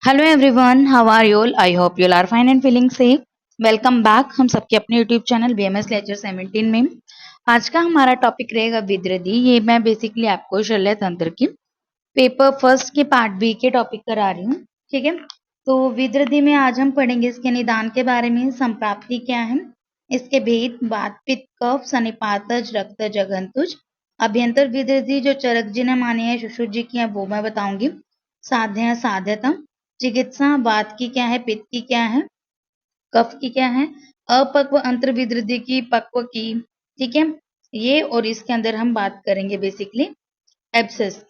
Hello everyone, how are you all? I hope you are fine and feeling safe. Welcome back हम सबके अपने YouTube channel BMS lecture 17 में। आज का हमारा टॉपिक रहेगा विद्रदी। ये मैं बेसिकली आपको शल्य तंत्र की पेपर फर्स्ट के पार्ट बी के टॉपिक करा रही हूँ। ठीक है, तो विद्रदी में आज हम पढ़ेंगे इसके निदान के बारे में, संप्राप्ति क्या है, इसके भेद, वात, पित्त, कफ, सनिपातज, रक्तज, अघंतुज, अभ्यंतर विद्रदी जो चरक जी ने मानी है, सुश्रुत जी की है, वो मैं बताऊंगी। साध्य साध्यता, चिकित्सा, वात की क्या है, पित्त की क्या है, कफ की क्या है, अपक्व अंतर्विद्रदी की, पक्व की। ठीक है, ये और इसके अंदर हम बात करेंगे बेसिकली एब्सेस।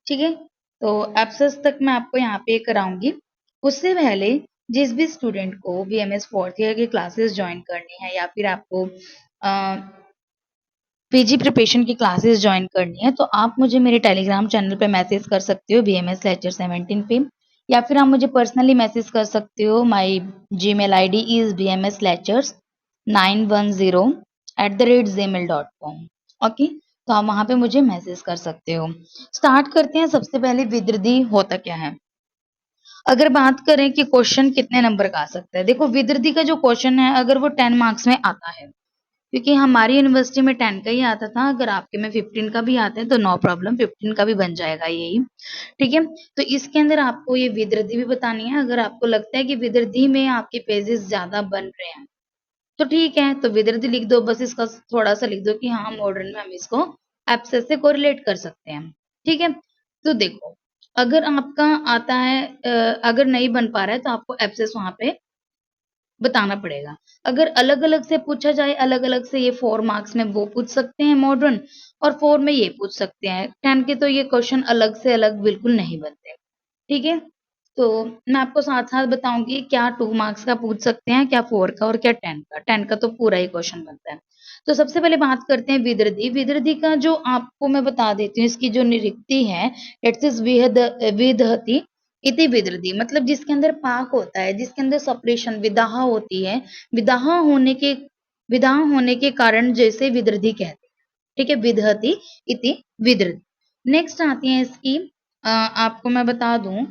ठीक है, तो एब्सेस तक मैं आपको यहाँ पे कराऊंगी। उससे पहले जिस भी स्टूडेंट को बीएमएस फोर्थ ईयर की क्लासेस ज्वाइन करनी है या फिर आपको पीजी प्रिपरेशन की क्लासेस ज्वाइन करनी है, तो आप मुझे मेरे टेलीग्राम चैनल पे मैसेज कर सकते हो बीएमएस लेक्चर 17 पे, या फिर आप मुझे पर्सनली मैसेज कर सकते हो। My Gmail ID is bmslectures910@gmail.com। Okay, तो आप वहां पे मुझे मैसेज कर सकते हो। स्टार्ट करते हैं। सबसे पहले विद्रदी होता क्या है। अगर बात करें कि क्वेश्चन कितने नंबर का आ सकता है, देखो विद्रदी का जो क्वेश्चन है अगर वो 10 मार्क्स में आता है, क्योंकि हमारी यूनिवर्सिटी में 10 का ही आता था, अगर आपके में 15 का भी आता है तो नो प्रॉब्लम, 15 का भी बन जाएगा यही। ठीक है, तो इसके अंदर आपको ये विद्रदी भी बतानी है। अगर आपको लगता है कि विद्रदी में आपके पेजेस ज्यादा बन रहे हैं तो ठीक है, तो विद्रदी लिख दो, बस इसका थोड़ा सा लिख दो कि हाँ मॉडर्न में हम इसको एब्सेस से कोरिलेट कर सकते हैं। ठीक है, तो देखो अगर आपका आता है अगर नहीं बन पा रहा है तो आपको एब्सेस वहां पे बताना पड़ेगा। अगर अलग अलग से पूछा जाए, अलग अलग से ये 4 मार्क्स में वो पूछ सकते हैं मॉडर्न, और 4 में ये पूछ सकते हैं। 10 के तो ये क्वेश्चन अलग से अलग बिल्कुल नहीं बनते। ठीक है, तो मैं आपको साथ साथ बताऊंगी क्या 2 मार्क्स का पूछ सकते हैं, क्या 4 का और क्या 10 का। 10 का तो पूरा ही क्वेश्चन बनता है। तो सबसे पहले बात करते हैं विद्रदी। विद्रदी का जो आपको मैं बता देती हूँ, इसकी जो निरुक्ति है, इट इज विदहति इति विद्रदी, मतलब जिसके अंदर पाक होता है, जिसके अंदर सपरेशन विदाह होती है, विदाह होने के विदाह होने के कारण जैसे विद्रदी कहते हैं। ठीक है, विदहति इति विद्रदी। नेक्स्ट आती है इसकी आपको मैं बता दूं,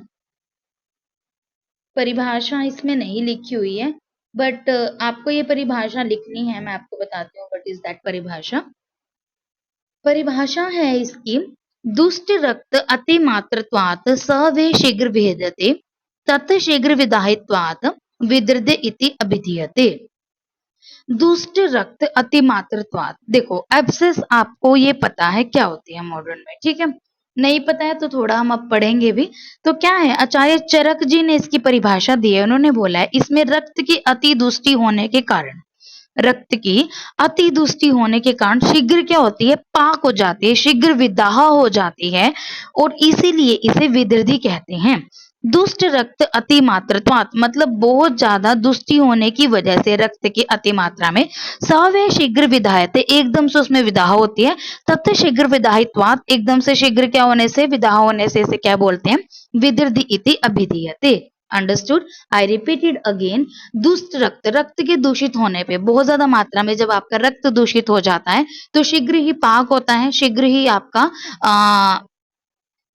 परिभाषा इसमें नहीं लिखी हुई है, बट आपको ये परिभाषा लिखनी है। मैं आपको बताती हूँ व्हाट इज दैट परिभाषा। परिभाषा है इसकी, दुष्ट रक्त अतिमात्रत्वात् स वे शीघ्र भेदते तत् शीघ्र विदाहित्वात् विद्रदे इति अभिधीयते। दुष्ट रक्त अतिमात्रत्वात्, देखो एब्सेस आपको ये पता है क्या होती है मॉडर्न में, ठीक है। नहीं पता है तो थोड़ा हम अब पढ़ेंगे भी। तो क्या है, आचार्य चरक जी ने इसकी परिभाषा दी है। उन्होंने बोला है इसमें रक्त की अति दुष्टि होने के कारण, रक्त की अति दुष्टि होने के कारण शीघ्र क्या होती है, पाक हो जाती है, शीघ्र विदाह हो जाती है, और इसीलिए इसे विद्रदी कहते हैं। दुष्ट रक्त अति मात्रत्वात्, मतलब बहुत ज्यादा दुष्टि होने की वजह से रक्त की अति मात्रा में सवे शीघ्र विदायते, एकदम से उसमें विदाह होती है। तत् शीघ्र विदाहित्वात्, एकदम से शीघ्र क्या होने से, विदाह होने से इसे क्या बोलते हैं, विद्रदी इति अभिधीयते। अंडरस्टूड? आई रिपीटेड अगेन, दुष्ट रक्त, रक्त के दूषित होने पे, बहुत ज्यादा मात्रा में जब आपका रक्त दूषित हो जाता है तो शीघ्र ही पाक होता है, शीघ्र ही आपका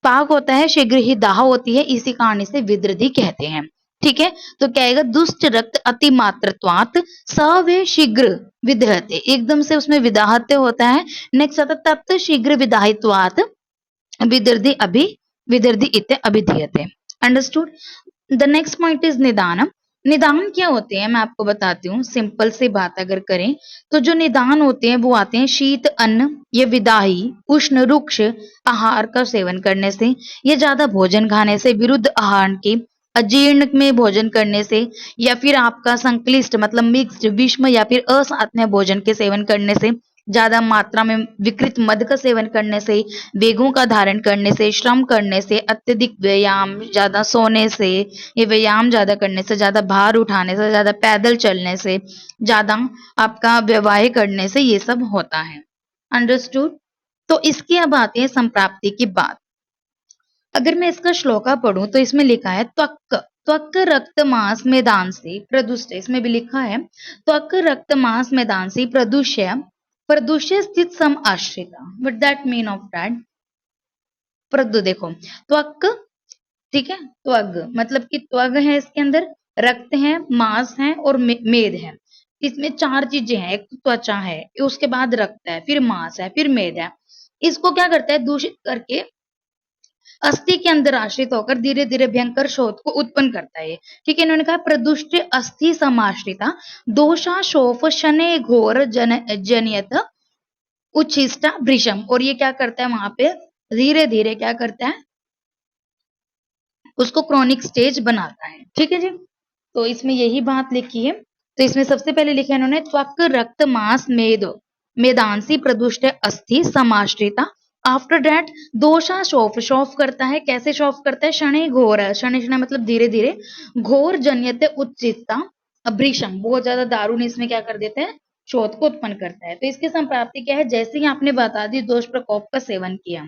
पाक होता है, शीघ्र ही दाह होती है, इसी कारण इसे विद्रदी कहते हैं। ठीक है, तो क्या आएगा, दुष्ट रक्त अति मात्रत्वात् सवे शीघ्र विदहते, एकदम से उसमें विदाहते होता है। नेक्स्ट आता तत् शीघ्र विदाहित्वात् विदर्दी अभि विदर्दी इत्य अभिधीयते। Understood? The next point is निदानम। निदान क्या होते हैं मैं आपको बताती हूँ। सिंपल सी बात अगर करें तो जो निदान होते हैं वो आते हैं शीत अन्न या विदाही उष्ण रुक्ष आहार का सेवन करने से, या ज्यादा भोजन खाने से, विरुद्ध आहार के, अजीर्ण में भोजन करने से, या फिर आपका संक्लिष्ट मतलब मिक्स्ड विषम या फिर असात्म्य भोजन के सेवन करने से, ज्यादा मात्रा में विकृत मद का सेवन करने से, वेगों का धारण करने से, श्रम करने से, अत्यधिक व्यायाम, ज्यादा सोने से, ये व्यायाम ज्यादा करने से, ज्यादा भार उठाने से, ज्यादा पैदल चलने से, ज्यादा आपका व्यवहार करने से ये सब होता है। अंडरस्टूड? तो इसकी अब आती है संप्राप्ति की बात। अगर मैं इसका श्लोका पढ़ूं तो इसमें लिखा है त्वक, त्वक रक्त मांस मैदान से प्रदुष्ट, इसमें भी लिखा है त्वक रक्त मांस मैदान से प्रदुष्य, प्रदुष्य स्थित सम आश्रिता। But that mean of that, प्रदु देखो त्वक ठीक है। त्वग मतलब कि त्वग है, इसके अंदर रक्त है, मांस है और मेद है। इसमें चार चीजें हैं, एक त्वचा है, उसके बाद रक्त है, फिर मांस है, फिर मेद है। इसको क्या करता है, दूषित करके अस्थि के अंदर आश्रित होकर धीरे धीरे भयंकर शोथ को उत्पन्न करता है। ठीक है, इन्होंने कहा प्रदुष्ट अस्थि समाश्रिता दोषा शोफ शने घोर जनियत उच्छिष्टा भृशम। और ये क्या करता है, वहां पे धीरे धीरे क्या करता है, उसको क्रॉनिक स्टेज बनाता है। ठीक है जी, तो इसमें यही बात लिखी है। तो इसमें सबसे पहले लिखा है इन्होंने त्वक रक्त मांस मेद मेदांसी प्रदुष्ट अस्थि समाश्रिता। आफ्टर दैट दोषा शोफ, शोफ करता है, कैसे शोफ करता है, शनि घोर, शनि शनि मतलब धीरे धीरे, घोर जन्यते उच्चिता भृशम, बहुत ज्यादा दारुण इसमें क्या कर देते हैं, शोथ को उत्पन्न करता है। तो इसकी संप्राप्ति क्या है, जैसे ही आपने बता दी दोष प्रकोप का सेवन किया,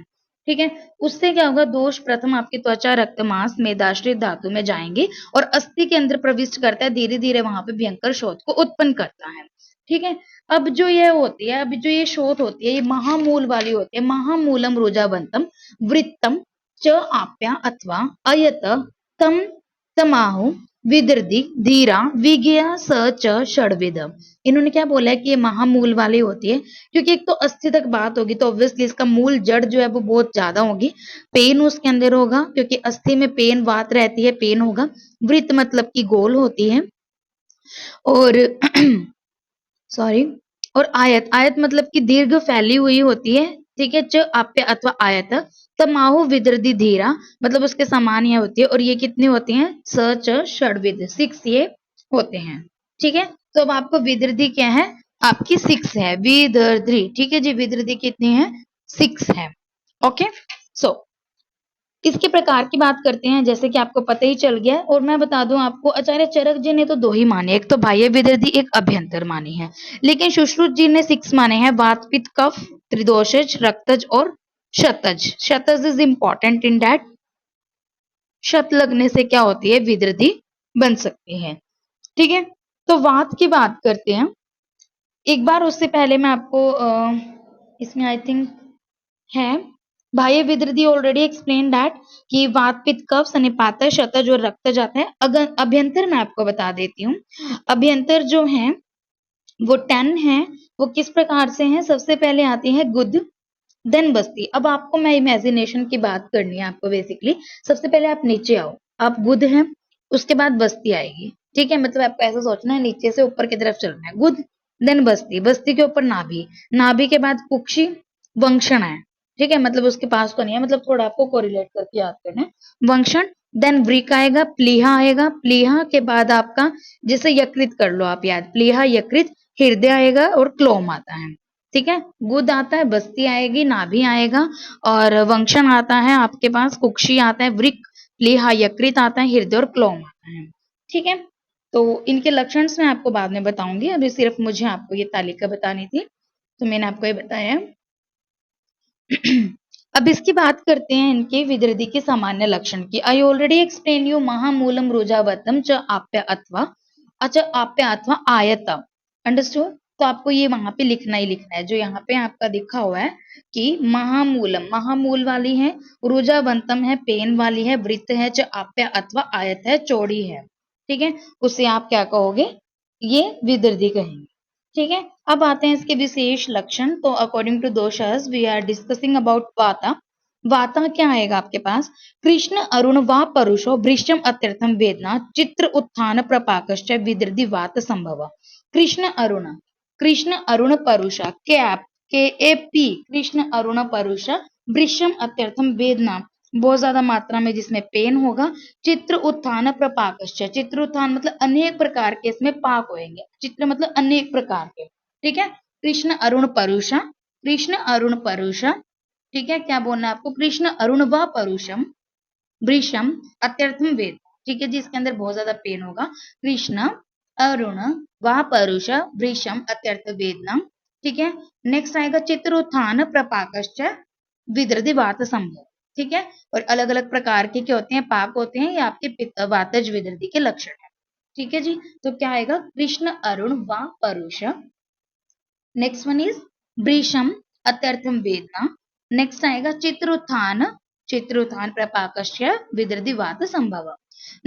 ठीक है, उससे क्या होगा, दोष प्रथम आपकी त्वचा रक्त मांस मेदाश्रित धातु में जाएंगे और अस्थि के अंदर प्रविष्ट करता है, धीरे धीरे वहां पे भयंकर शोथ को उत्पन्न करता है। ठीक है, अब जो ये होती है, अब जो ये शोथ होती है, ये महामूल वाली होती है, महामूलम रुजावंतम वृत्तम च आप्या अथवा अयत तम तमाहु विदर्दी धीरा विज्ञा स च षड्विद। इन्होंने क्या बोला है कि ये महामूल वाली होती है, क्योंकि एक तो अस्थि तक बात होगी तो ऑब्वियसली इसका मूल जड़ जो है वो बहुत ज्यादा होगी, पेन उसके अंदर होगा, क्योंकि अस्थि में पेन वात रहती है, पेन होगा। वृत्त मतलब की गोल होती है, और सॉरी, और आयत, आयत मतलब की दीर्घ फैली हुई होती है। ठीक है, च आप्य अथवा आयत, तमाहु विदर्दी धीरा मतलब उसके समान ये होती है, और ये कितनी होती हैं, स च षड्विद, 6 ये होते हैं। ठीक है, तो अब आपको विदर्दी क्या है, आपकी 6 है विदर्दी। ठीक है जी, विदर्दी कितनी है, 6 है। ओके, सो इसके प्रकार की बात करते हैं, जैसे कि आपको पता ही चल गया। और मैं बता दूं आपको, आचार्य चरक जी ने तो 2 ही माने, एक तो बाह्य विदर्दी, एक अभ्यंतर मानी है, लेकिन सुश्रुत जी ने 6 माने हैं, वात पित्त कफ त्रिदोषज रक्तज और शतज। शतज इज इंपॉर्टेंट इन दैट, शत लगने से क्या होती है, विदर्दी बन सकती है। ठीक है, तो वात की बात करते हैं एक बार, उससे पहले मैं आपको इसमें आई थिंक है बाह्य विदृति, ऑलरेडी एक्सप्लेन दैट कि वात पित्त कफ सनिपात शतज और रक्त जाता है। अगर अभ्यंतर मैं आपको बता देती हूँ, अभ्यंतर जो है वो 10 है। वो किस प्रकार से है, सबसे पहले आती है गुद, देन बस्ती। अब आपको मैं इमेजिनेशन की बात करनी है आपको, बेसिकली सबसे पहले आप नीचे आओ, आप गुद है, उसके बाद बस्ती आएगी। ठीक है, मतलब आपको ऐसा सोचना है नीचे से ऊपर की तरफ चलना है, गुद देन बस्ती, बस्ती के ऊपर नाभि, नाभि के बाद कुक्षी, वंक्षण है। ठीक है, मतलब उसके पास तो नहीं है, मतलब थोड़ा आपको कोरिलेट करके याद करना है, वंक्षण, देन वृक आएगा, प्लीहा आएगा, प्लीहा के बाद आपका, जैसे यकृत कर लो आप याद, प्लीहा यकृत, हृदय आएगा और क्लोम आता है। ठीक है, गुद आता है, बस्ती आएगी, नाभि आएगा, और वंक्षण आता है आपके पास, कुक्षी आता है, वृक, प्लीहा यकृत आता है, हृदय और क्लोम आता है। ठीक है, तो इनके लक्षण मैं आपको बाद में बताऊंगी, अभी सिर्फ मुझे आपको ये तालिका बतानी थी, तो मैंने आपको ये बताया। अब इसकी बात करते हैं इनके विदृति के सामान्य लक्षण की। आई ऑलरेडी एक्सप्लेन यू महामूलम रुजावतम च आप्य अथवा, अच्छा आप्य अथवा आयत, अंडरस्टूड। तो आपको ये वहां पे लिखना ही लिखना है, जो यहाँ पे आपका लिखा हुआ है कि महामूलम, महामूल वाली है, रुजावंतम है, पेन वाली है, वृत्त है, च आप्य अथवा आयत है, चौड़ी है। ठीक है, उसे आप क्या कहोगे, ये विदृति कहेंगे। ठीक है, अब आते हैं इसके विशेष लक्षण। तो according to doshas we are discussing about vata. Vata क्या आएगा आपके पास, कृष्ण अरुण वा परुषो भृष्टम अत्यर्थम वेदना चित्र उत्थान प्रपाकश्च विदृति वात संभव। कृष्ण अरुण, कृष्ण अरुण परुषा, कैप के ए पी, कृष्ण अरुण परुषा, वृषम अत्यर्थम वेदना, बहुत ज्यादा मात्रा में जिसमें पेन होगा, चित्र उत्थान प्रपाकश्च, चित्र उत्थान मतलब अनेक प्रकार के इसमें पाक होंगे, चित्र मतलब अनेक प्रकार के। ठीक है, कृष्ण अरुण परुषा, कृष्ण अरुण परुषा, ठीक है, क्या बोलना है आपको, कृष्ण अरुण व परुषम वृषम अत्यर्थम वेद। ठीक है जी, इसके अंदर बहुत ज्यादा पेन होगा, कृष्ण अरुण व परुष वृषम अत्यर्थ वेदना। ठीक है, नेक्स्ट आएगा चित्रोत्थान प्रपाकश्च विदृति वात संभव। ठीक है, और अलग अलग प्रकार के क्या होते हैं, पाक होते हैं, ये आपके पित्त वातज विदृति के लक्षण है। ठीक है जी, तो क्या आएगा, कृष्ण अरुण व परुष, नेक्स्ट वन इज वृषम अत्यर्थम वेदना, नेक्स्ट आएगा चित्रोत्थान चित्रुत्थान प्रपाकस्य विदृधि वात संभव।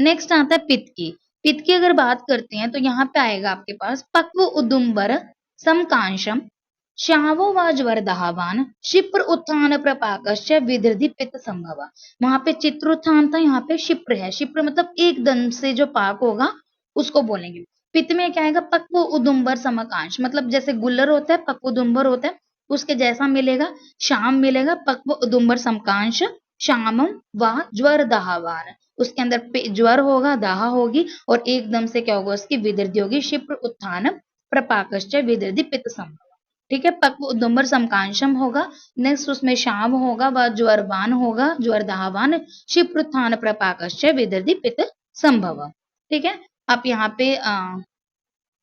नेक्स्ट आता है पित्त की। पित्त की अगर बात करते हैं तो यहाँ पे आएगा आपके पास पक्व उदुम्बर समकांशम श्यावो व ज्वरदाहवान क्षिप्र उत्थान प्रपाकस्य विदृधि पित्त संभव। वहां पे चित्रुत्थान था, यहाँ पे क्षिप्र है। क्षिप्र मतलब एकदम से जो पाक होगा उसको बोलेंगे। पित्त में क्या आएगा पक्व उदुम्बर समकांश, मतलब जैसे गुल्लर होता है पक्व उदुम्बर होता है उसके जैसा मिलेगा। शाम मिलेगा पक्व उदुम्बर समकांश श्यामम व ज्वर दाहवान, उसके अंदर ज्वर होगा दाह होगी और एकदम से क्या होगा उसकी विदृधि होगी। क्षिप्र उत्थान प्रपाकश्च विदृधि पित्त संभव। ठीक है, पक्व उदुम्बर समकांशम होगा। नेक्स्ट उसमें शाम होगा व ज्वरवान होगा, ज्वर दाहवान क्षिप्र उत्थान प्रपाकश्च विदृधि पित्त संभव। ठीक है, आप यहाँ पे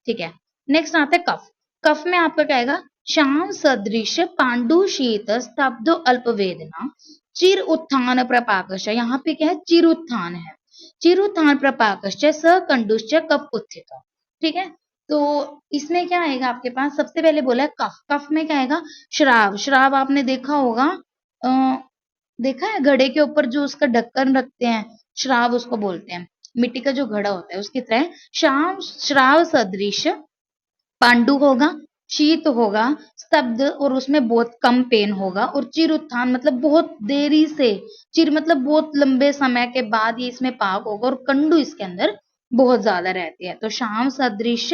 ठीक है। नेक्स्ट आता है कफ। कफ में आपका क्या आएगा श्याम सदृश पांडु शीत स्तब्ध अल्प वेदना चिर उत्थान प्रपाकश्च। यहाँ पे क्या है चिर उत्थान है, चिर उत्थान प्रपाकश्च सकंडुश्च कफ उत्थित। ठीक है, तो इसमें क्या आएगा आपके पास सबसे पहले बोला है कफ। कफ में क्या आएगा श्राव। श्राव आपने देखा होगा, देखा है घड़े के ऊपर जो उसका ढक्कन रखते हैं श्राव उसको बोलते हैं, मिट्टी का जो घड़ा होता है उसकी तरह। श्राव श्राव सदृश पांडु होगा, शीत होगा, स्तब्ध और उसमें बहुत कम पेन होगा, और चिर उत्थान मतलब बहुत देरी से, चिर मतलब बहुत लंबे समय के बाद ये इसमें पाक होगा, और कंडु इसके अंदर बहुत ज्यादा रहती है। तो शाम सदृश,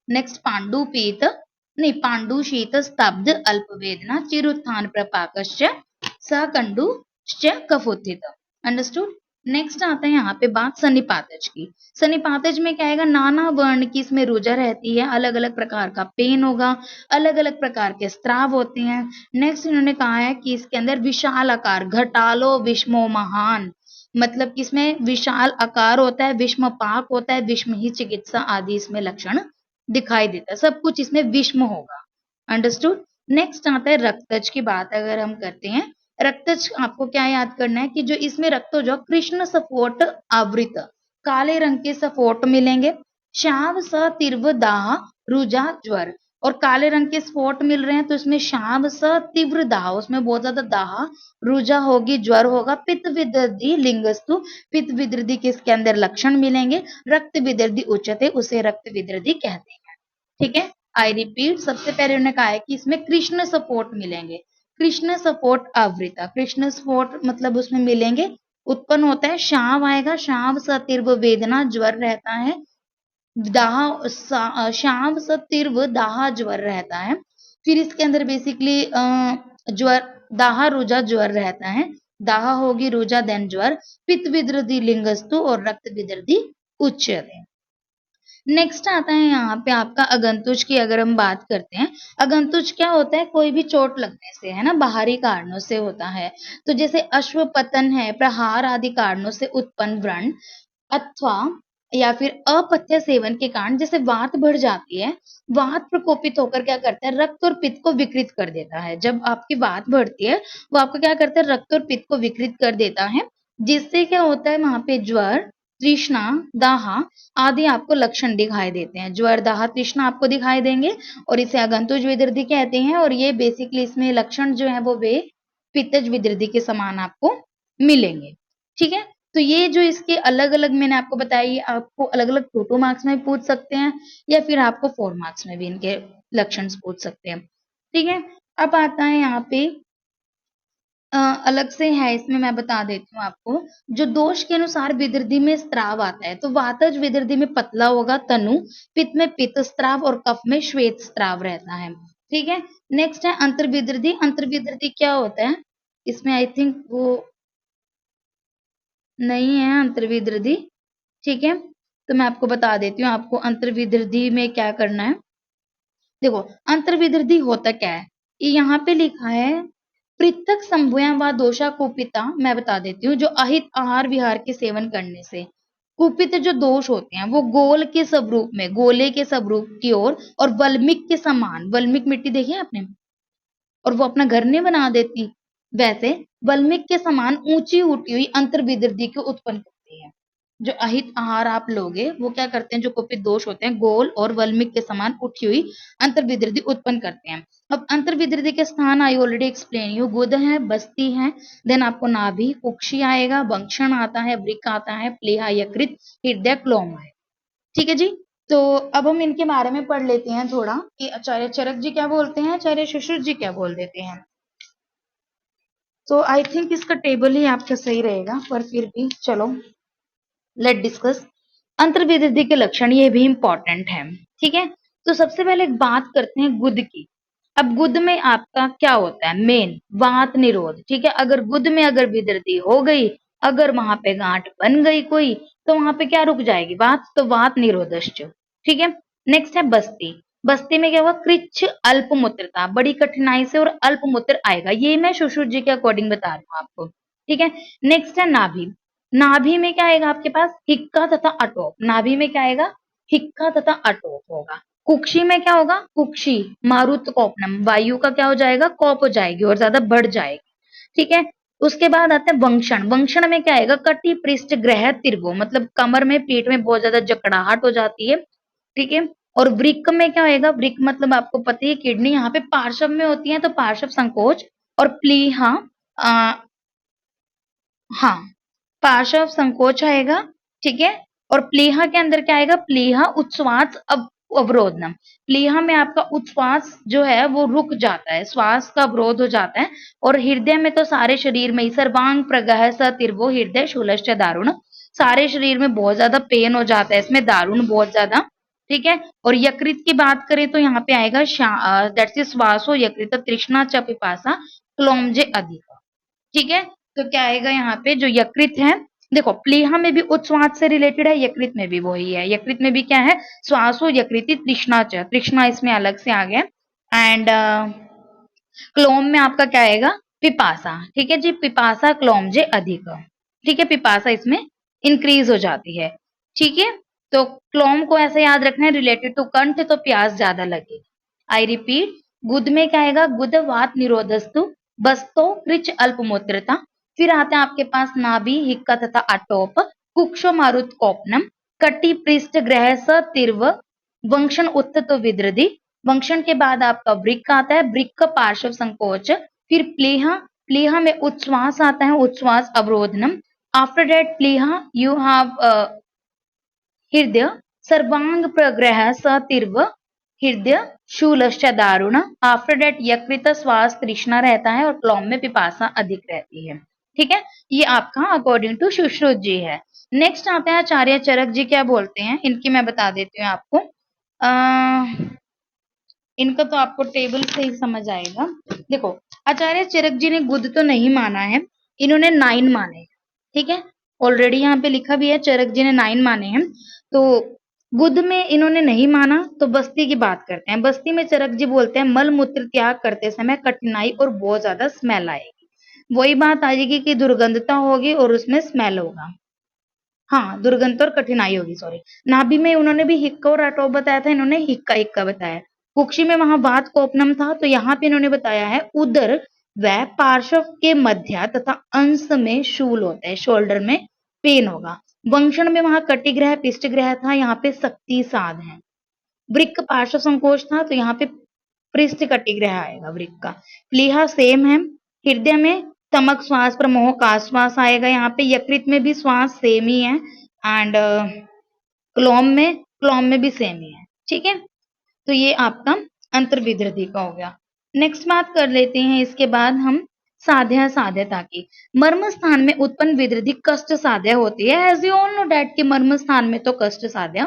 नेक्स्ट पांडु पीत नहीं पांडु शीत स्तब्ध अल्प वेदना चिर उत्थान प्रपाकश्च सकंडुश्च कफोत्थित। अंडरस्टूड। नेक्स्ट आता है यहाँ पे बात सन्निपातज की। सन्निपातज में क्या आएगा नाना वर्ण की इसमें रुजा रहती है, अलग अलग प्रकार का पेन होगा, अलग अलग प्रकार के स्त्राव होते हैं। नेक्स्ट इन्होंने कहा है कि इसके अंदर विशाल आकार घटालो विषमो महान, मतलब कि इसमें विशाल आकार होता है, विषम पाक होता है, विषम ही चिकित्सा आदि इसमें लक्षण दिखाई देता है, सब कुछ इसमें विषम होगा। अंडरस्टूड। नेक्स्ट आता है रक्तज की बात अगर हम करते हैं। रक्तज आपको क्या याद करना है कि जो इसमें रक्तज कृष्ण सफोट आवृत, काले रंग के सफोट मिलेंगे, शाव स तीव्र दाह रुजा ज्वर, और काले रंग के स्फोट मिल रहे हैं तो इसमें शाव स तीव्र दाह, उसमें बहुत ज्यादा दाह, रुजा होगी, ज्वर होगा, पित्त विदृधि लिंगस्तु, पित्त विदृधि किसके अंदर लक्षण मिलेंगे, रक्त विदृधि उच्चते, उसे रक्त विदृधि कहते हैं। ठीक है, आई रिपीट, सबसे पहले उन्होंने कहा है कि इसमें कृष्ण सपोर्ट मिलेंगे, कृष्ण सपोर्ट आवृता, कृष्ण सपोर्ट मतलब उसमें मिलेंगे, उत्पन्न होता है शाव आएगा, शाव सतीर्व वेदना ज्वर रहता है, दाह शाव सतीर्व दाह ज्वर रहता है, फिर इसके अंदर बेसिकली ज्वर दाह रुजा ज्वर रहता है, दाह होगी रुजा देन ज्वर, पित्त विदृधि लिंगस्तु और रक्त विदृधि उच्चते। नेक्स्ट आता है यहाँ पे आपका अगंतुज की अगर हम बात करते हैं। अगंतुज क्या होता है कोई भी चोट लगने से, है ना, बाहरी कारणों से होता है। तो जैसे अश्वपतन है, प्रहार आदि कारणों से उत्पन्न व्रण, अथवा या फिर अपथ्य सेवन के कारण जैसे वात बढ़ जाती है, वात प्रकोपित होकर क्या करता है रक्त और पित्त को विकृत कर देता है। जब आपकी वात बढ़ती है वो आपको क्या करता है रक्त और पित्त को विकृत कर देता है, जिससे क्या होता है वहां पे ज्वर, तृष्णा, दाह आदि आपको लक्षण दिखाई देते हैं। ज्वर दाह तृष्णा आपको दिखाई देंगे और इसे अगंतुज विदृधि कहते हैं, और ये बेसिकली इसमें लक्षण जो है वो वे पित्तज विदृधि के समान आपको मिलेंगे। ठीक है, तो ये जो इसके अलग अलग मैंने आपको बताया, आपको अलग अलग 2 मार्क्स में पूछ सकते हैं या फिर आपको 4 मार्क्स में भी इनके लक्षण पूछ सकते हैं। ठीक है, अब आता है यहाँ पे अलग से है, इसमें मैं बता देती हूँ आपको। जो दोष के अनुसार विदृधि में स्त्राव आता है, तो वातज विदृधि में पतला होगा तनु, पित्त में पित्त स्त्राव और कफ में श्वेत स्त्राव रहता है। ठीक है, नेक्स्ट है अंतर विदृधि। अंतर विदृधि क्या होता है, इसमें आई थिंक वो नहीं है अंतर विदृधि। ठीक है, तो मैं आपको बता देती हूँ आपको अंतर विदृधि में क्या करना है। देखो अंतर विदृधि होता क्या है, ये यहाँ पे लिखा है पृथक संभुया व दोषा कुपिता। मैं बता देती हूँ, जो अहित आहार विहार के सेवन करने से कुपित जो दोष होते हैं वो गोल के स्वरूप में, गोले के स्वरूप की ओर और वल्मिक के समान, वल्मिक मिट्टी देखी है आपने, और वो अपना घर नहीं बना देती, वैसे वल्मिक के समान ऊंची उठी हुई अंतर विदृधि को उत्पन्न करती है। जो अहित आहार आप लोगे वो क्या करते हैं, जो कुपित दोष होते हैं गोल और वल्मिक के समान उठी हुई अंतर्विदृद्धि उत्पन्न करते हैं। अब अंतर्विदृद्धि के स्थान आई ऑलरेडी एक्सप्लेन यू, गुद है, बस्ती है, देन आपको नाभि, कुक्षी आएगा, वंक्षण आता है, वृक्क आता है, प्लीहा, यकृत, हृदय, क्लोम है। ठीक है जी। तो अब हम इनके बारे में पढ़ लेते हैं थोड़ा कि आचार्य चरक जी क्या बोलते हैं, आचार्य सुश्रुत जी क्या बोल देते हैं। तो आई थिंक इसका टेबल ही आपका सही रहेगा, पर फिर भी चलो लेट डिस्कस। अंतर्विदृद्धि के लक्षण ये भी इंपॉर्टेंट है। ठीक है, तो सबसे पहले एक बात करते हैं गुद की। अब गुद में आपका क्या होता है, मेन वात निरोध। ठीक है, अगर गुद में अगर विदृद्धि हो गई, अगर वहां पे गांठ बन गई कोई, तो वहां पे क्या रुक जाएगी, वात, तो वात निरोधश्च। ठीक है, नेक्स्ट है बस्ती। बस्ती में क्या हुआ, कृच्छ अल्पमूत्रता, बड़ी कठिनाई से और अल्पमूत्र आएगा, ये मैं सुश्रुत जी के अकॉर्डिंग बता रही हूँ आपको। ठीक है, नेक्स्ट है नाभि। नाभि में क्या आएगा आपके पास, हिक्का तथा अटोप। नाभि में क्या आएगा, हिक्का तथा अटोप होगा। कुक्षी में क्या होगा, कुक्षी मारुत कोपनम, वायु का क्या हो जाएगा, कॉप हो जाएगी और ज्यादा बढ़ जाएगी। ठीक है, उसके बाद आता है वंक्षण। वंक्षण में क्या आएगा, कटी पृष्ठ ग्रह तिरवो, मतलब कमर में पीठ में बहुत ज्यादा जकड़ाहट हो जाती है। ठीक है, और वृक्क में क्या आएगा, वृक्क मतलब आपको पता है किडनी यहाँ पे पार्श्व में होती है, तो पार्श्व संकोच। और प्लीहा, हाँ, पार्श्व संकोच आएगा। ठीक है, और प्लीहा के अंदर क्या आएगा, प्लीहा उच्छ्वास अवरोधनम। प्लीहा में आपका उच्छ्वास जो है वो रुक जाता है, श्वास का अवरोध हो जाता है। और हृदय में तो सारे शरीर में ही सर्वांग प्रगह सतिर्वो हृदय शूलश्च दारुण, सारे शरीर में बहुत ज्यादा पेन हो जाता है इसमें, दारुण बहुत ज्यादा। ठीक है, और यकृत की बात करें तो यहाँ पे आएगा दैट्स श्वासो यकृत तृष्णा च पिपासा क्लोमजे अधिक। ठीक है, तो क्या आएगा यहाँ पे, जो यकृत है, देखो प्लीहा में भी उच्छ्वास से रिलेटेड है, यकृत में भी वही है। यकृत में भी क्या है, श्वासो यकृति तृष्णा च, तृष्णा इसमें अलग से आ गया। एंड क्लोम में आपका क्या आएगा, पिपासा। ठीक है जी, पिपासा क्लोम जे अधिक। ठीक है, पिपासा इसमें इंक्रीज हो जाती है। ठीक है, तो क्लोम को ऐसे याद रखना है, रिलेटेड टू कंठ, तो प्यास ज्यादा लगेगी। आई रिपीट, गुद में क्या आएगा, गुद वात निरोधस्तु, बस्तो कृच अल्पमूत्रता। फिर आता है आपके पास नाभि, हिक्का तथा अटोप, कुक्षो मारुत कोपनम, कटी पृष्ठ ग्रह स तिर्व, वंक्षण उत्थत विदृधि। वंक्षण के बाद आपका वृक्क आता है, वृक्क पार्श्व संकोच। फिर प्लीहा, प्लीहा में उच्छ्वास आता है, उच्छ्वास अवरोधनम। आफ्टर दैट प्लीहा यू हैव हृदय सर्वांग प्रग्रह सतिर्व हृदय शूलश्च दारुण। आफ्टर दैट यकृत श्वास तृष्णा रहता है और क्लोम में पिपासा अधिक रहती है। ठीक है, ये आपका अकॉर्डिंग टू सुश्रुत जी है। नेक्स्ट आता है आचार्य चरक जी क्या बोलते हैं, इनकी मैं बता देती हूँ आपको। इनका तो आपको टेबल से ही समझ आएगा। देखो, आचार्य चरक जी ने गुद तो नहीं माना है, इन्होंने 9 माने। ठीक है, ऑलरेडी यहाँ पे लिखा भी है, चरक जी ने 9 माने हैं। तो गुद में इन्होंने नहीं माना, तो बस्ती की बात करते हैं। बस्ती में चरक जी बोलते हैं मल मूत्र त्याग करते समय कठिनाई और बहुत ज्यादा स्मेल आएगी। वही बात आ जाएगी कि दुर्गंधता होगी और उसमें स्मेल होगा। हाँ, दुर्गंध और कठिनाई होगी, सॉरी। नाभि में उन्होंने भी हिक्का और अटोप बताया था, इन्होंने हिक्का हिक्का बताया। कुक्षी में वहां वात कोपनम था, तो यहाँ पे इन्होंने बताया है उदर व पार्श्व के मध्य तथा अंश में शूल होता है, शोल्डर में पेन होगा। वंक्षण में वहां कटिग्रह पिष्टग्रह था, यहाँ पे शक्ति साध है। वृक्क पार्श्व संकोच था, तो यहाँ पे पृष्ठ कटिग्रह आएगा वृक्क का। प्लीहा सेम है। हृदय में तमक श्वास प्रमोह का श्वास आएगा, यहाँ पे यकृत में भी श्वास सेम ही है। एंड क्लोम में भी सेम ही है। ठीक है, तो ये आपका अंतर्विदृद्धि का हो गया। नेक्स्ट बात कर लेते हैं इसके बाद हम साध्या साध्यता की। मर्म स्थान में उत्पन्न विदृद्धि कष्ट साध्य होती है। As you all know that कि मर्म स्थान में तो कष्ट साध्य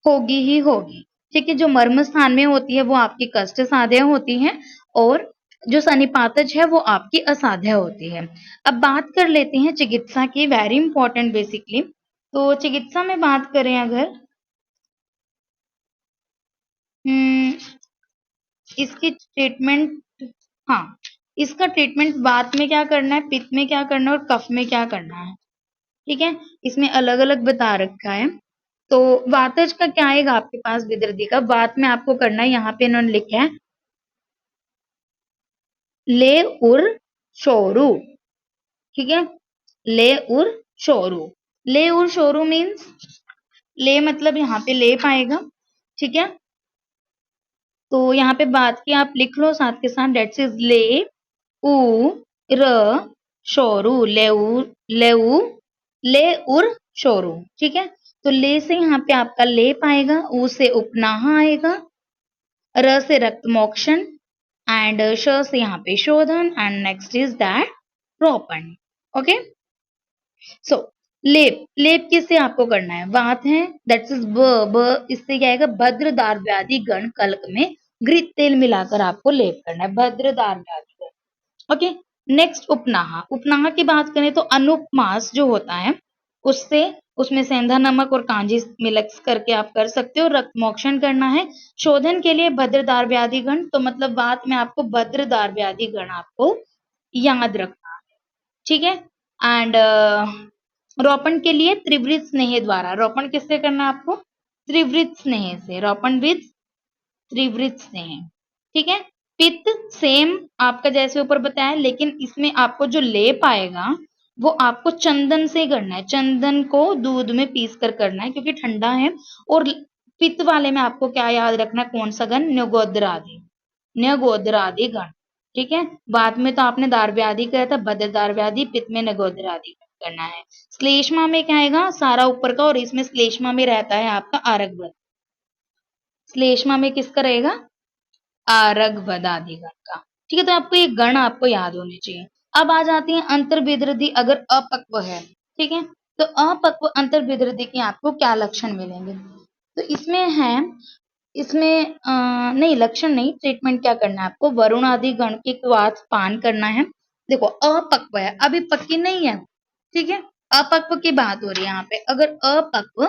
होगी ही होगी। ठीक है, जो मर्म स्थान में होती है वो आपकी कष्ट साध्य होती है, और जो सन्निपातज है वो आपकी असाध्य होती है। अब बात कर लेते हैं चिकित्सा की, वेरी इंपॉर्टेंट बेसिकली। तो चिकित्सा में बात करें अगर, इसकी ट्रीटमेंट, हाँ, इसका ट्रीटमेंट वात में क्या करना है, पित्त में क्या करना है और कफ में क्या करना है। ठीक है, इसमें अलग अलग बता रखा है। तो वातज का क्या आएगा आपके पास, विदृद्धि का वात में आपको करना है, यहाँ पे इन्होंने लिखा है ले उर शोरु। ठीक है, ले उर शोरु। ले उर शोरू मीन्स ले मतलब यहाँ पे लेप आएगा, ठीक है। तो यहाँ पे बात की आप लिख लो साथ के साथ, डेट्स इज ले उ र शोरू, ले उर शोरू, ठीक है। तो ले से यहाँ पे आपका लेप आएगा, उ से उपनाह आएगा, र से रक्त मोक्षण एंड श से यहाँ पे शोधन एंड नेक्स्ट इज दैट रोपण। ओके, सो लेप, लेप किससे आपको करना है, वात है, दैट्स इज ब इससे क्या आएगा, भद्रदार व्याधि गण कल्क में घृत तेल मिलाकर आपको लेप करना है, भद्रदार व्याधि गण। ओके, नेक्स्ट उपनाह, उपनाह की बात करें तो अनुपमास जो होता है उससे, उसमें सेंधा नमक और कांजी मिक्स करके आप कर सकते हो। रक्त मोक्षण करना है, शोधन के लिए भद्रदार व्याधि गण, तो मतलब बात में आपको भद्रदार व्याधि गण आपको याद रखना है, ठीक है। एंड रोपण के लिए त्रिवृत स्नेह द्वारा, रोपण किससे करना है आपको, त्रिवृत स्नेह से, रोपण विद त्रिवृत स्नेह, ठीक है। पित्त सेम आपका जैसे ऊपर बताया, लेकिन इसमें आपको जो लेप आएगा वो आपको चंदन से करना है, चंदन को दूध में पीस कर करना है क्योंकि ठंडा है। और पित्त वाले में आपको क्या याद रखना, कौन सा गण, न्यगोदरादि, न्यगोदरादि गण, ठीक है। बाद में तो आपने दार व्याधि कहा था, भद्रदार व्याधि, पित्त में न्यगोदरादि करना है। श्लेष्मा में क्या आएगा, सारा ऊपर का, और इसमें श्लेष्मा में रहता है आपका आरग वध, श्लेष्मा में किसका रहेगा, आरग वध आदि गण का, ठीक है। तो आपको ये गण आपको याद होने चाहिए। अब आ जाती है अंतर्विद्रदी, अगर अपक्व है, ठीक है। तो अपक्व अंतर्विद्रदी के आपको क्या लक्षण मिलेंगे, तो इसमें है, इसमें नहीं लक्षण नहीं, ट्रीटमेंट क्या करना है आपको, वरुण आदि गण के क्वाथ पान करना है। देखो अपक्व है, अभी पक्की नहीं है, ठीक है। अपक्व की बात हो रही है यहाँ पे, अगर अपक्व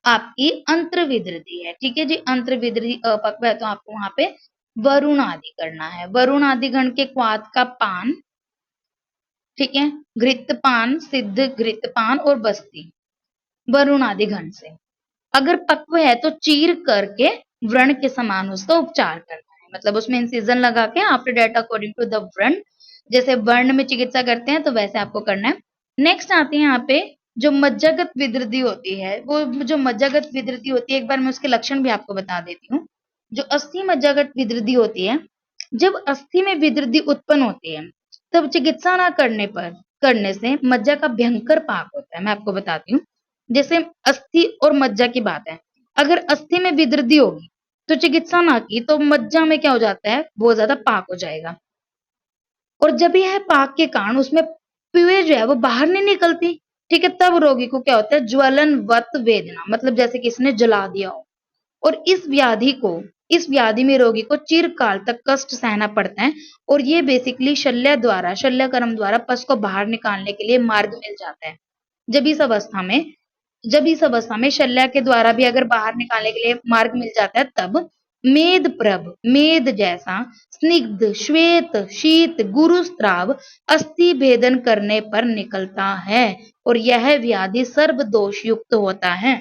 आपकी अंतर्विद्रदी है, ठीक है जी, अंतर्विद्रदी अपक्व है तो आपको वहां पे वरुण आदि करना है, वरुण आदि गण के क्वाथ का पान, ठीक है, घृतपान, सिद्ध घृतपान और बस्ती, वरुण आदि गण से। अगर पक्व है तो चीर करके व्रण के समान उसका उपचार करना है, मतलब उसमें इंसिजन लगा के after date according to the vrana, जैसे वर्ण में चिकित्सा करते हैं तो वैसे आपको करना है। नेक्स्ट आती है यहाँ पे जो मज्जागत विद्रदी होती है, वो जो मज्जागत विद्रदी होती है, एक बार मैं उसके लक्षण भी आपको बता देती हूँ। जो अस्थि मज्जागत विद्रदी होती है, जब अस्थि में विद्रदी उत्पन्न होती है तब चिकित्सा ना करने से मज्जा का भयंकर पाक होता है। मैं आपको बताती हूँ, जैसे अस्थि और मज्जा की बात है, अगर अस्थि में विद्रदी होगी तो चिकित्सा ना की तो मज्जा में क्या हो जाता है, बहुत ज्यादा पाक हो जाएगा, और जब यह पाक के कारण उसमें पिए जो है वो बाहर नहीं निकलती, ठीक है, तब रोगी को क्या होता है, ज्वलन वत वेदना, मतलब जैसे किसी ने जला दिया हो। और इस व्याधि में रोगी को चिरकाल तक कष्ट सहना पड़ता है, और ये बेसिकली शल्यकर्म द्वारा पस को बाहर निकालने के लिए मार्ग मिल जाता है। जब इस अवस्था में जब इस अवस्था में शल्य के द्वारा भी अगर बाहर निकालने के लिए मार्ग मिल जाता है, तब मेद प्रभ, मेद जैसा स्निग्ध श्वेत शीत गुरुस्त्राव अस्थि भेदन करने पर निकलता है, और यह व्याधि सर्व दोष युक्त होता है,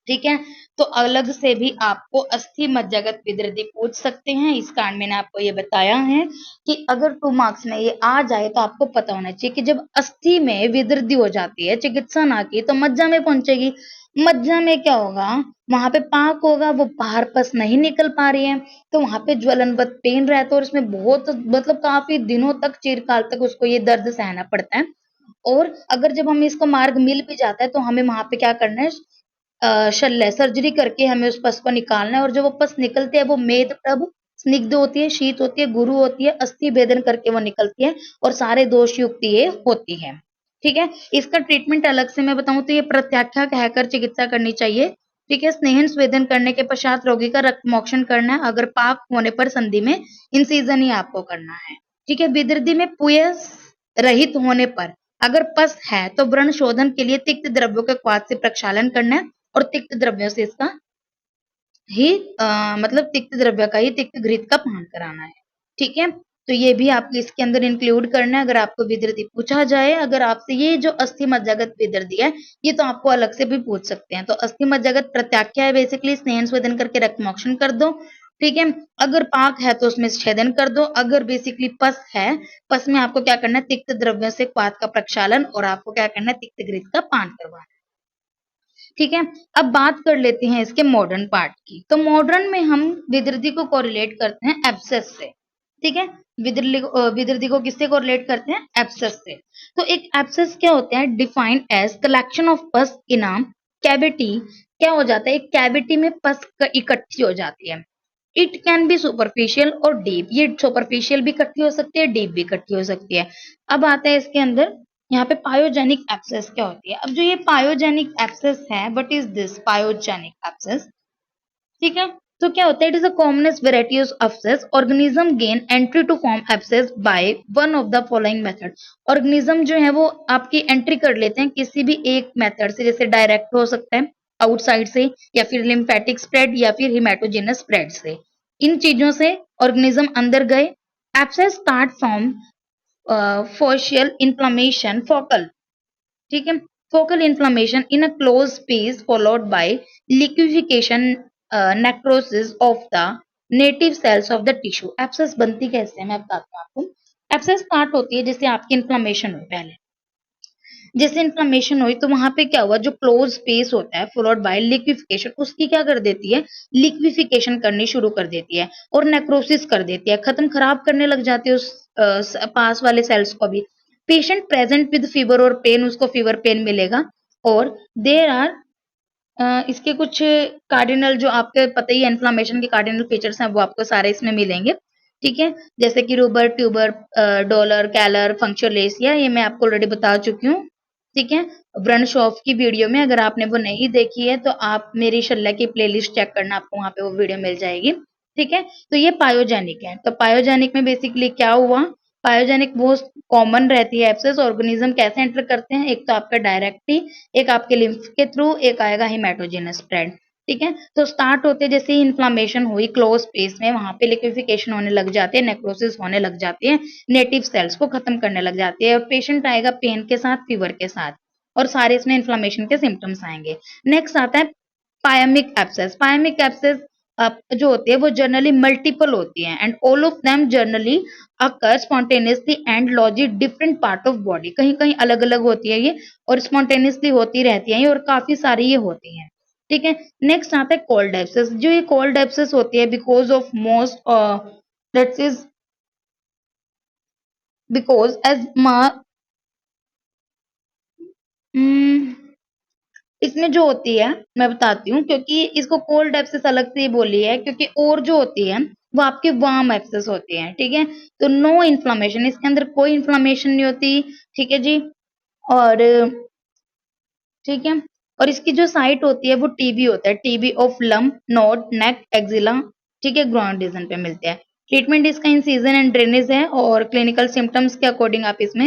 ठीक है। तो अलग से भी आपको अस्थि मज्जागत विद्रदी पूछ सकते हैं, इस कारण मैंने आपको ये बताया है कि अगर 2 मार्क्स में ये आ जाए तो आपको पता होना चाहिए कि जब अस्थि में विद्रदी हो जाती है, चिकित्सा ना की तो मज्जा में पहुंचेगी, मज्जा में क्या होगा, वहां पे पाक होगा, वो बाहर पस नहीं निकल पा रही है, तो वहां पे ज्वलनवत पेन रहता है, और इसमें बहुत मतलब काफी दिनों तक, चिरकाल तक उसको ये दर्द सहना पड़ता है। और अगर जब हमें इसको मार्ग मिल भी जाता है तो हमें वहां पे क्या करना है, शल्य सर्जरी करके हमें उस पस को निकालना है, और जो वो पस निकलती है वो मेद प्रभ, स्निग्ध होती है, शीत होती है, गुरु होती है, अस्थि भेदन करके वो निकलती है, और सारे दोष युक्त ये होती है, ठीक है। इसका ट्रीटमेंट अलग से मैं बताऊं तो ये प्रत्याख्या कहकर चिकित्सा करनी चाहिए, ठीक है। स्नेहन स्वेदन करने के पश्चात रोगी का रक्त मोक्षण करना है, अगर पाक होने पर संधि में इंसिजन ही आपको करना है, ठीक है। विदृधि में पुयस रहित होने पर अगर पस है तो व्रण शोधन के लिए तिक्त द्रव्यों के क्वाथ से प्रक्षालन करना है, और तिक्त द्रव्यों से इसका ही मतलब तिक्त द्रव्य का ही तिक्त घृत का पान कराना है, ठीक है। तो ये भी आपको इसके अंदर इंक्लूड करना है, अगर आपको विदृति पूछा जाए, अगर आपसे ये जो अस्थि मज्जागत विदृति है ये तो आपको अलग से भी पूछ सकते हैं। तो अस्थि मज्जागत प्रत्याख्या है, बेसिकली स्नेहन स्वेदन करके रक्त मोक्षण कर दो, ठीक है। अगर पाक है तो उसमें छेदन कर दो, अगर बेसिकली पस है, पस में आपको क्या करना है, तिक्त द्रव्यों से क्वाथ का प्रक्षालन और आपको क्या करना है, तिक्त घृत का पान करवाना है। ठीक है। अब बात कर लेते हैं इसके मॉडर्न पार्ट की। तो मॉडर्न में हम विद्युति को कोरिलेट करते हैं एब्सेस से। ठीक है। विद्युति को किससे कोरिलेट करते हैं, एब्सेस से। तो एक एब्सेस क्या होता है, डिफाइंड एज कलेक्शन ऑफ पस इन अ कैविटी। क्या हो जाता है, एक कैविटी में पस इकट्ठी हो जाती है। इट कैन बी सुपरफिशियल और डीप, ये सुपरफिशियल भी इकट्ठी हो सकती है, डीप भी इकट्ठी हो सकती है। अब आता है इसके अंदर यहाँ पे पायोजेनिक एब्सेस क्या होती है। अब जो ये पायोजेनिक एब्सेस है, what is this pyogenic abscess. ठीक है। तो क्या होता है, it is a commonest variety of abscess, organism gain entry to form abscess by one of the following method. Organism जो है वो आपकी एंट्री कर लेते हैं किसी भी एक मेथड से, जैसे डायरेक्ट हो सकता है आउटसाइड से, या फिर लिम्फेटिक स्प्रेड, या फिर हिमेटोजेनस स्प्रेड से। इन चीजों से ऑर्गेनिज्म अंदर गए। Abscess start from focal inflammation focal. ठीक है। Focal inflammation in a close space followed by liquefaction necrosis of the native cells of the tissue. Abscess बनती कैसे है मैं बताती हूँ आपको। एब्सेस स्टार्ट होती है जैसे आपकी इन्फ्लामेशन हुई, पहले जैसे इन्फ्लेमेशन हुई तो वहां पे क्या हुआ, जो क्लोज स्पेस होता है फॉलोड बाय लिक्विफिकेशन, उसकी क्या कर देती है, लिक्विफिकेशन करनी शुरू कर देती है और नेक्रोसिस कर देती है, खत्म खराब करने लग जाती है उस पास वाले सेल्स को भी। पेशेंट प्रेजेंट विद फीवर और पेन, उसको फीवर पेन मिलेगा। और देर आर इसके कुछ कार्डिनल, जो आपके पता ही है इन्फ्लेमेशन के कार्डिनल फीचर्स हैं, वो आपको सारे इसमें मिलेंगे। ठीक है। जैसे कि रूबर, ट्यूबर, डॉलर, कैलर, फंक्शनलेसिया, ये मैं आपको ऑलरेडी बता चुकी हूँ। ठीक है। व्रनशॉफ की वीडियो में अगर आपने वो नहीं देखी है तो आप मेरी शल्ला की प्लेलिस्ट चेक करना, आपको वहां पे वो वीडियो मिल जाएगी। ठीक है। तो ये पायोजेनिक है। तो पायोजेनिक में बेसिकली क्या हुआ, पायोजेनिक बहुत कॉमन रहती है एब्सेस। ऑर्गेनिज्म कैसे एंटर करते हैं, एक तो आपका डायरेक्टली, एक आपके लिम्फ के थ्रू, एक आएगा हिमेटोजेनस स्प्रेड। ठीक है। तो स्टार्ट होते जैसे ही इन्फ्लामेशन हुई क्लोज स्पेस में, वहां पे लिक्विफिकेशन होने लग जाती है, नेक्रोसिस होने लग जाती है, नेटिव सेल्स को खत्म करने लग जाती है, और पेशेंट आएगा पेन के साथ, फीवर के साथ, और सारे इसमें इन्फ्लामेशन के सिम्टम्स आएंगे। नेक्स्ट आता है पायमिक एब्सेस। पायमिक एब्सेस जो होती है वो जनरली मल्टीपल होती है, and all of them generally occur spontaneously and lodge different part of body. कहीं कहीं अलग अलग होती है ये, और स्पॉन्टेनियसली होती रहती है ये, और काफी सारी ये होती हैं। ठीक है। नेक्स्ट आता है कोल्ड एब्सेस। जो ये कोल्ड एब्सेस होती है because of most that is because as इसमें जो होती है मैं बताती हूँ, क्योंकि इसको कोल्ड एब्सेस अलग से ही बोली है, क्योंकि और जो होती है वो आपके वार्म एब्सेस होती है। ठीक है। तो नो इन्फ्लामेशन, इसके अंदर कोई इन्फ्लामेशन नहीं होती। ठीक है जी। और ठीक है। और इसकी जो साइट होती है वो टीबी होता है, TB of lump, node, neck, axilla. ठीक है। ग्राउंड रीजन पे मिलते हैं। ट्रीटमेंट इसका इंसिजन एंड ड्रेनेज है, और क्लिनिकल सिम्टम्स के अकॉर्डिंग आप इसमें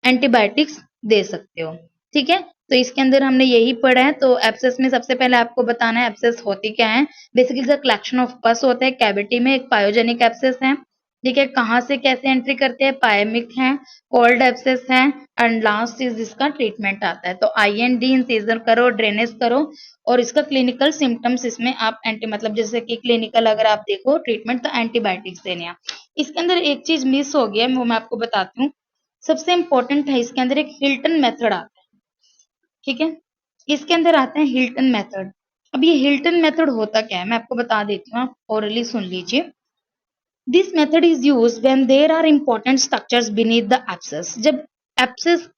एंटीबायोटिक्स दे सकते हो। ठीक है। तो इसके अंदर हमने यही पढ़ा है। तो एब्सेस में सबसे पहले आपको बताना है एब्सेस होती क्या है। बेसिकली द कलेक्शन ऑफ पस होता है कैविटी में, एक पायोजेनिक एब्सेस है। ठीक है। कहाँ से कैसे एंट्री करते हैं, पायमिक है, कोल्ड एब्सेस है, एंड लास्ट इज इसका ट्रीटमेंट आता है। तो IND इंसिजन करो, ड्रेनेज करो, और इसका क्लिनिकल सिम्टम्स इसमें आप एंटी, मतलब जैसे कि क्लिनिकल अगर आप देखो ट्रीटमेंट, तो एंटीबायोटिक्स देने हैं। इसके अंदर एक चीज मिस हो गया, वो मैं आपको बताती हूँ। सबसे इंपॉर्टेंट है इसके अंदर एक हिल्टन मेथड आता है। ठीक है। इसके अंदर आता है हिल्टन मेथड। अब ये हिल्टन मेथड होता क्या है मैं आपको बता देती हूँ, आप ओरली सुन लीजिए। This method is use when there are important structures beneath the abscess. जब एब्सेस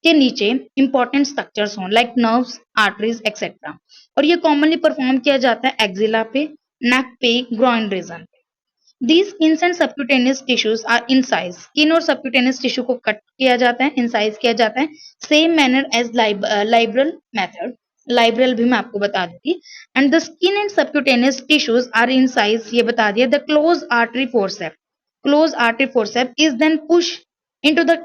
के नीचे इंपॉर्टेंट स्ट्रक्चर्स हों, लाइक नर्व्स, आर्टरीज एक्सेट्रा। और ये कॉमनली परफॉर्म किया जाता है एक्जिला पे, नेक पे, ग्रॉइन रीजन पे। These skins and subcutaneous tissues are incised. Skin और subcutaneous टिश्यू को कट किया जाता है, इंसाइज किया जाता है, same manner as liberal method. Liberal भी मैं आपको बता दूंगी। And the skin and subcutaneous tissues are incise, ये बता दिया। The close artery forcep, close artery forcep is then push into the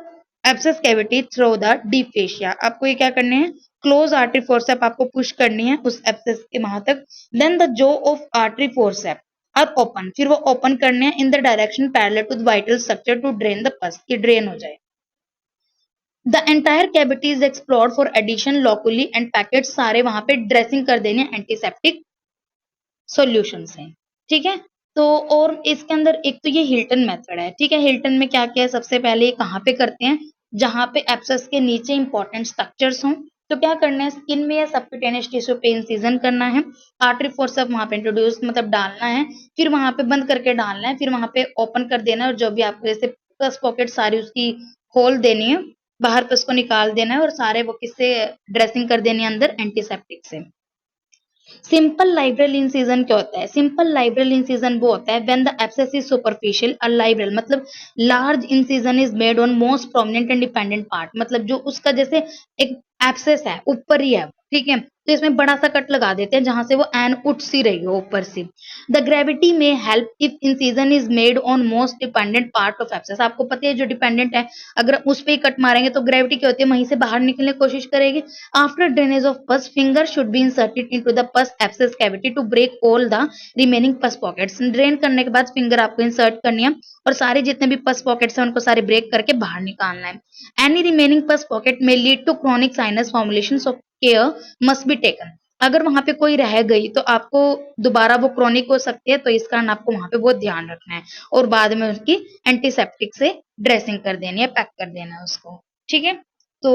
abscess cavity through the deep fascia. आपको ये क्या करने हैं, क्लोज आर्टरी फोर्सेप आपको पुश करनी है उस एब्सेस के वहां तक। Then the jaw of artery forcep are open, फिर वो ओपन करने हैं in the direction parallel to the vital structure to drain the pus, की ड्रेन हो जाए। The entire cavity is explored for addition locally and packet, सारे वहां पे ड्रेसिंग कर देने एंटीसेप्टिक सॉल्यूशन से। ठीक है। तो और इसके अंदर एक तो ये हिल्टन मेथड है, ठीक है। हिल्टन में क्या क्या है, सबसे पहले कहाँ पे करते हैं, जहाँ पे एब्सेस के नीचे इंपॉर्टेंट स्ट्रक्चर्स हों, तो क्या करना है, स्किन में या सबक्यूटेनियस टिश्यू पे इंसिजन करना है, आर्टरी फोर्सेप्स वहां पे इंट्रोड्यूस मतलब डालना है, फिर वहां पे बंद करके डालना है, फिर वहां पे ओपन कर देना है, और जो भी आपको जैसे पस पॉकेट सारी उसकी खोल देनी है, बाहर पे उसको निकाल देना है, और सारे वो किससे ड्रेसिंग कर देनी है अंदर, एंटीसेप्टिक से। सिंपल लाइब्रल इंसिजन क्या होता है, सिंपल लाइब्रल इंसिजन वो होता है when the abscess is superficial, और लाइब्रल मतलब large incision is made on most prominent and dependent part, मतलब जो उसका जैसे एक एब्सेस है ऊपर ही है, ठीक है, तो इसमें बड़ा सा कट लगा देते हैं जहां से वो एन उठ सी रही हो ऊपर से। द ग्रेविटी में help if incision is made on most dependent part of abscess, आपको पता है जो डिपेंडेंट है अगर उस पर ही कट मारेंगे तो ग्रेविटी क्या होती है, वहीं से बाहर निकलने की कोशिश करेगी। After drainage of pus, finger should be inserted into the pus abscess cavity to break all the remaining pus pockets. Drain करने के बाद फिंगर आपको इंसर्ट करनी है और सारे जितने भी पस पॉकेट्स हैं उनको सारे ब्रेक करके बाहर निकालना है। एनी रिमेनिंग पस पॉकेट में lead to chronic sinus formulation, so care must be taken. अगर वहां पे कोई रह गई तो आपको दोबारा वो क्रोनिक हो सकती है, तो इस कारण आपको वहां पे बहुत ध्यान रखना है और बाद में उसकी एंटीसेप्टिक से ड्रेसिंग कर देनी है, पैक कर देना है उसको, ठीक है। तो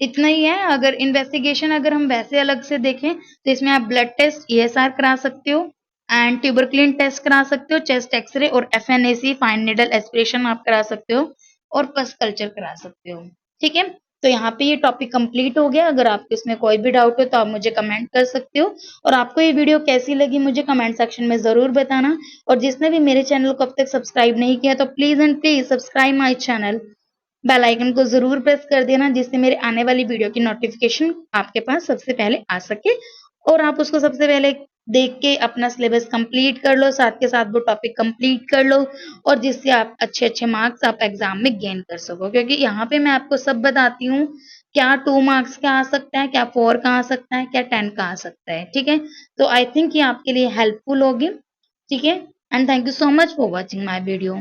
इतना ही है। अगर इन्वेस्टिगेशन अगर हम वैसे अलग से देखें तो इसमें आप ब्लड टेस्ट ईएसआर करा सकते हो, एंड ट्यूबरक्लिन टेस्ट करा सकते हो, चेस्ट एक्सरे और एफएनएसी फाइन नीडल एस्पिरेशन आप करा सकते हो, और पस कल्चर करा सकते हो, ठीक है। तो यहाँ पे ये टॉपिक कंप्लीट हो गया। अगर आपको इसमें कोई भी डाउट हो तो आप मुझे कमेंट कर सकते हो, और आपको ये वीडियो कैसी लगी मुझे कमेंट सेक्शन में जरूर बताना। और जिसने भी मेरे चैनल को अब तक सब्सक्राइब नहीं किया तो please and please subscribe my channel, bell icon को जरूर प्रेस कर देना, जिससे मेरे आने वाली वीडियो की नोटिफिकेशन आपके पास सबसे पहले आ सके, और आप उसको सबसे पहले देख के अपना सिलेबस कंप्लीट कर लो, साथ के साथ वो टॉपिक कंप्लीट कर लो, और जिससे आप अच्छे अच्छे मार्क्स आप एग्जाम में गेन कर सको। क्योंकि यहाँ पे मैं आपको सब बताती हूँ, क्या 2 मार्क्स का आ सकता है, क्या 4 का आ सकता है, क्या 10 का आ सकता है, ठीक है। तो आई थिंक ये आपके लिए हेल्पफुल होगी, ठीक है। And thank you so much for watching my video.